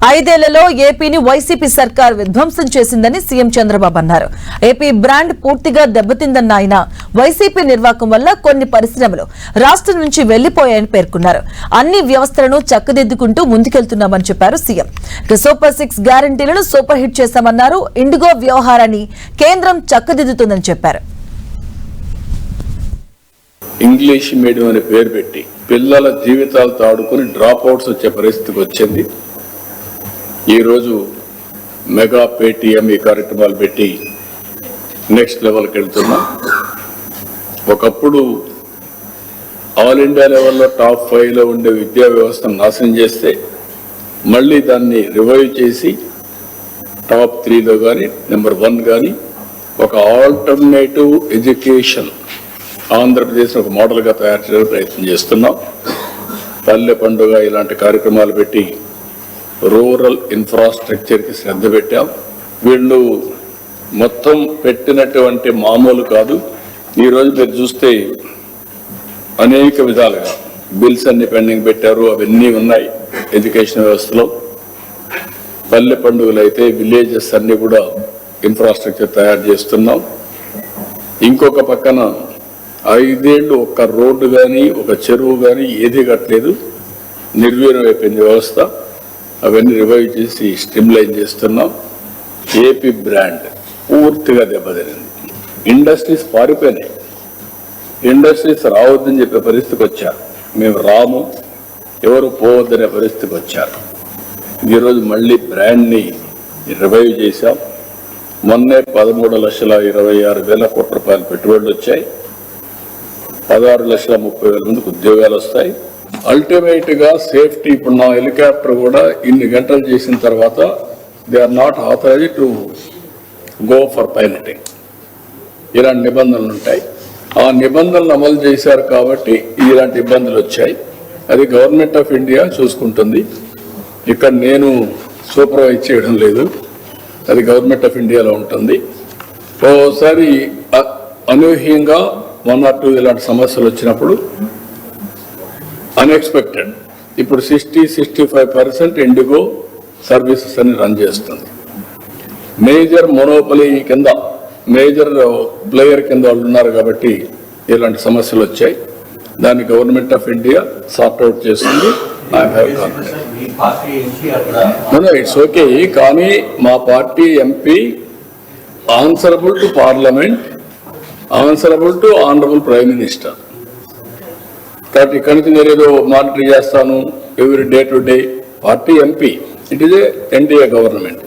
ఐదేళ్లలో ఏపీని వైసీపీ సర్కార్ విధ్వంసం చేసిందని సీఎం చంద్రబాబు అన్నారు. ఏపీ బ్రాండ్ పూర్తిగా దెబ్బతిందన్న ఆయన వైసీపీ నిర్వాకం వల్ల కొన్ని పరిశ్రమలు రాష్ట్రం నుంచి వెళ్లిపోయాయని పేర్కొన్నారు. అన్ని వ్యవస్థలను చక్కదిద్దుకుంటూ ముందుకెళ్తున్నామని చెప్పారు సీఎం. సూపర్ 6 గ్యారంటీలను సూపర్ హిట్ చేశామన్నారు. ఇండిగో వ్యవహారాన్ని కేంద్రం చక్కదిద్దుతుందని చెప్పారు. ఇంగ్లీష్ మీడియం అనే పేరు పెట్టి పిల్లల జీవితాలతో ఆడుకుని డ్రాప్ అవుట్స్ వచ్చే పరిస్థితికి వచ్చింది. ఈరోజు మెగా పేటీఎం ఈ కార్యక్రమాలు పెట్టి నెక్స్ట్ లెవెల్కి వెళ్తున్నాం. ఒకప్పుడు ఆల్ ఇండియా లెవెల్లో టాప్ 5లో ఉండే విద్యా వ్యవస్థను నాశనం చేస్తే మళ్ళీ దాన్ని రివైవ్ చేసి టాప్ 3లో కానీ నెంబర్ 1 కానీ ఒక ఆల్టర్నేటివ్ ఎడ్యుకేషన్ ఆంధ్రప్రదేశ్ ఒక మోడల్గా తయారు చేయడానికి ప్రయత్నం చేస్తున్నాం. పల్లె పండుగ ఇలాంటి కార్యక్రమాలు పెట్టి రూరల్ ఇన్ఫ్రాస్ట్రక్చర్కి శ్రద్ధ పెట్టాం. వీళ్ళు మొత్తం పెట్టినటువంటి మామూలు కాదు. ఈరోజు మీరు చూస్తే అనేక విధాలుగా బిల్స్ అన్ని పెండింగ్ పెట్టారు. అవన్నీ ఉన్నాయి ఎడ్యుకేషన్ వ్యవస్థలో. పల్లె పండుగలు అయితే విలేజెస్ అన్ని కూడా ఇన్ఫ్రాస్ట్రక్చర్ తయారు చేస్తున్నాం. ఇంకొక పక్కన 5 ఏళ్ళు ఒక్క రోడ్డు కానీ ఒక చెరువు కానీ ఏది కట్టలేదు, నిర్వీర్యం అయిపోయింది వ్యవస్థ. అవన్నీ రివైవ్ చేసి స్ట్రీమ్లైన్ చేస్తున్నాం. ఏపీ బ్రాండ్ పూర్తిగా దెబ్బతినింది. ఇండస్ట్రీస్ పారిపోయినాయి. ఇండస్ట్రీస్ రావద్దని చెప్పే పరిస్థితికి వచ్చారు. మేము రాము, ఎవరు పోవద్దనే పరిస్థితికి వచ్చారు. ఈరోజు మళ్ళీ బ్రాండ్ని రివైవ్ చేశాం. మొన్నే 13,26,000 కోట్ల రూపాయల పెట్టుబడులు వచ్చాయి. 16,30,000 మందికి ఉద్యోగాలు వస్తాయి. అల్టిమేట్ గా సేఫ్టీ, ఇప్పుడు నా హెలికాప్టర్ కూడా ఇన్ని గంటలు చేసిన తర్వాత they are not authorized to go for piloting. ఇలాంటి నిబంధనలు ఉంటాయి. ఆ నిబంధనలు అమలు చేశారు కాబట్టి ఇలాంటి ఇబ్బందులు వచ్చాయి. అది గవర్నమెంట్ ఆఫ్ ఇండియా చూసుకుంటుంది. ఇక్కడ నేను సూపర్వైజ్ చేయడం లేదు, అది గవర్నమెంట్ ఆఫ్ ఇండియాలో ఉంటుంది. ఓసారి అనూహ్యంగా 1 or 2 ఇలాంటి సమస్యలు వచ్చినప్పుడు అన్ఎక్స్పెక్టెడ్ ఇప్పుడు 60-65% ఇండిగో సర్వీసెస్ అని రన్ చేస్తుంది. మేజర్ మోనోపలీ కింద, మేజర్ ప్లేయర్ కింద వాళ్ళు ఉన్నారు కాబట్టి ఇలాంటి సమస్యలు వచ్చాయి. దాన్ని గవర్నమెంట్ ఆఫ్ ఇండియా సార్ట్అవుట్ చేస్తుంది. It's okay. కానీ మా party MP answerable to parliament, answerable to honourable prime minister. కాబట్టి ఇక్కడి నుంచి నేను ఏదో మానిటర్ చేస్తాను every day to day. Party MP, it is a NDA government.